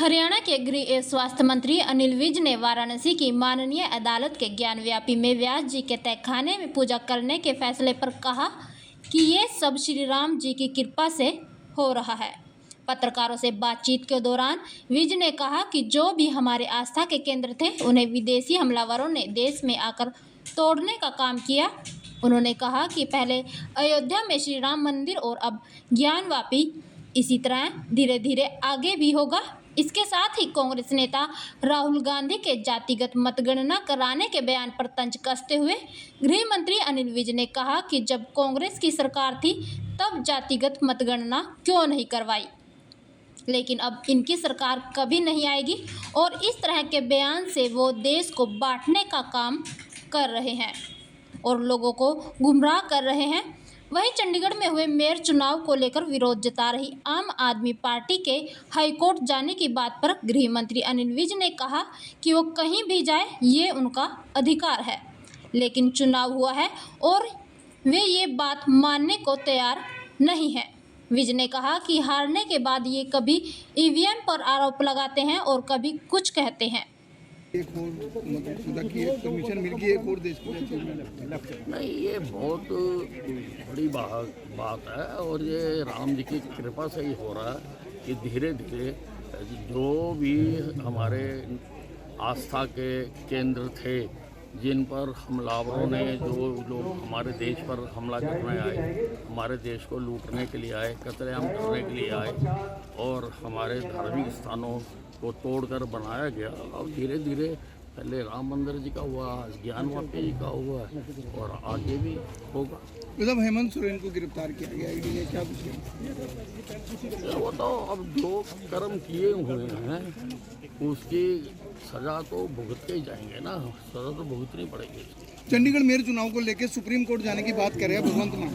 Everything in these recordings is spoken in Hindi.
हरियाणा के गृह एवं स्वास्थ्य मंत्री अनिल विज ने वाराणसी की माननीय अदालत के ज्ञानव्यापी में व्यास जी के तहखाने में पूजा करने के फैसले पर कहा कि ये सब श्री राम जी की कृपा से हो रहा है। पत्रकारों से बातचीत के दौरान विज ने कहा कि जो भी हमारे आस्था के केंद्र थे उन्हें विदेशी हमलावरों ने देश में आकर तोड़ने का काम किया। उन्होंने कहा कि पहले अयोध्या में श्री राम मंदिर और अब ज्ञानवापी, इसी तरह धीरे धीरे आगे भी होगा। इसके साथ ही कांग्रेस नेता राहुल गांधी के जातिगत मतगणना कराने के बयान पर तंज कसते हुए गृह मंत्री अनिल विज ने कहा कि जब कांग्रेस की सरकार थी तब जातिगत मतगणना क्यों नहीं करवाई, लेकिन अब इनकी सरकार कभी नहीं आएगी और इस तरह के बयान से वो देश को बांटने का काम कर रहे हैं और लोगों को गुमराह कर रहे हैं। वहीं चंडीगढ़ में हुए मेयर चुनाव को लेकर विरोध जता रही आम आदमी पार्टी के हाईकोर्ट जाने की बात पर गृह मंत्री अनिल विज ने कहा कि वो कहीं भी जाए ये उनका अधिकार है, लेकिन चुनाव हुआ है और वे ये बात मानने को तैयार नहीं है। विज ने कहा कि हारने के बाद ये कभी ईवीएम पर आरोप लगाते हैं और कभी कुछ कहते हैं। एक और मतलब की कमीशन मिल गई एक और देश की नहीं, ये बहुत बड़ी बात है और ये राम जी की कृपा से ही हो रहा है कि धीरे धीरे जो भी हमारे आस्था के केंद्र थे, जिन पर हमलावरों ने, जो लोग हमारे देश पर हमला करने आए, हमारे देश को लूटने के लिए आए, कत्लेआम करने के लिए आए और हमारे धार्मिक स्थानों को तोड़कर बनाया गया। अब धीरे धीरे पहले राम मंदिर जी का हुआ, ज्ञानवापी जी का हुआ और आगे भी होगा। मतलब हेमंत सोरेन को गिरफ्तार किया गया ईडी ने, क्या कुछ वो तो अब जो कर्म किए हुए हैं उसकी सजा तो भुगत के ही जाएंगे ना, सजा तो भुगतनी पड़ेगी। चंडीगढ़ मेयर चुनाव को लेकर सुप्रीम कोर्ट जाने की बात कर रहे हैं भगवंत मान।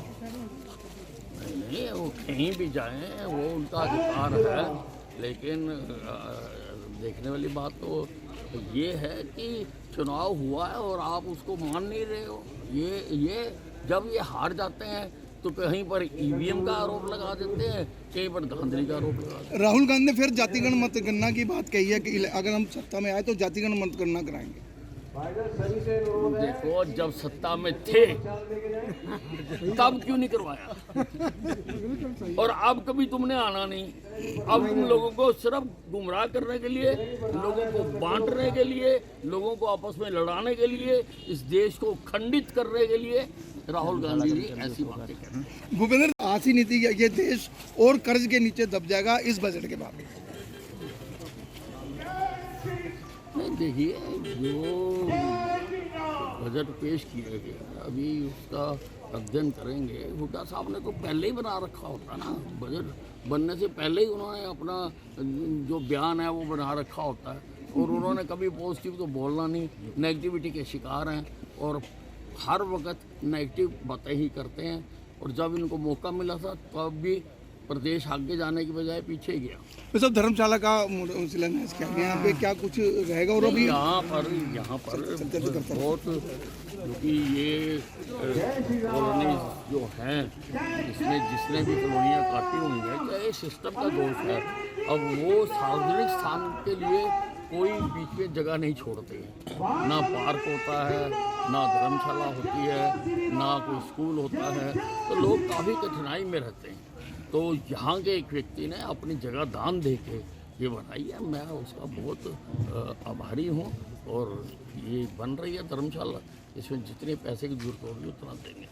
नहीं, वो कहीं भी जाएं वो उनका अधिकार है, लेकिन देखने वाली बात तो ये है कि चुनाव हुआ है और आप उसको मान नहीं रहे हो। ये जब ये हार जाते हैं तो कहीं पर ईवीएम का आरोप लगा देते हैं, कहीं पर धांधली का आरोप लगा देते हैं। राहुल गांधी ने फिर जातिगत मतगणना की बात कही है कि अगर हम सत्ता में आए तो जातिगत मतगणना कराएंगे। देखो, जब सत्ता में थे तब क्यों नहीं करवाया और अब कभी तुमने आना नहीं। अब तुम लोगों को सिर्फ गुमराह करने के लिए, लोगों को बांटने के लिए, लोगों को आपस में लड़ाने के लिए, इस देश को खंडित करने के लिए राहुल गांधी जी ऐसी बातें कर रहे हैं। भूपेंद्र, आशी नीति ये देश और कर्ज के नीचे दब जाएगा इस बजट के बाद। नहीं, देखिए, जो बजट पेश किया गया अभी उसका अध्ययन करेंगे। हुड्डा साहब ने तो पहले ही बना रखा होता ना, बजट बनने से पहले ही उन्होंने अपना जो बयान है वो बना रखा होता है और उन्होंने कभी पॉजिटिव तो बोलना नहीं, नेगेटिविटी के शिकार हैं और हर वक्त नेगेटिव बातें ही करते हैं। और जब इनको मौका मिला था तब भी प्रदेश आगे जाने की बजाय पीछे गया। तो सब धर्मशाला का शिलान्यास किया गया, यहाँ पे क्या कुछ रहेगा? और अभी यहाँ पर बहुत, क्योंकि ये कॉलोनी जो हैं जिसने भी कॉलोनियाँ काटी हुई हैं, क्या ये सिस्टम का दोष है। अब वो सार्वजनिक स्थान के लिए कोई बीच में जगह नहीं छोड़ते हैं, ना पार्क होता है, ना धर्मशाला होती है, ना कोई स्कूल होता है, तो लोग काफ़ी कठिनाई में रहते हैं। तो यहाँ के एक व्यक्ति ने अपनी जगह दान दे के ये बनाई है, मैं उसका बहुत आभारी हूँ और ये बन रही है धर्मशाला, इसमें जितने पैसे की जरूरत होगी उतना देंगे।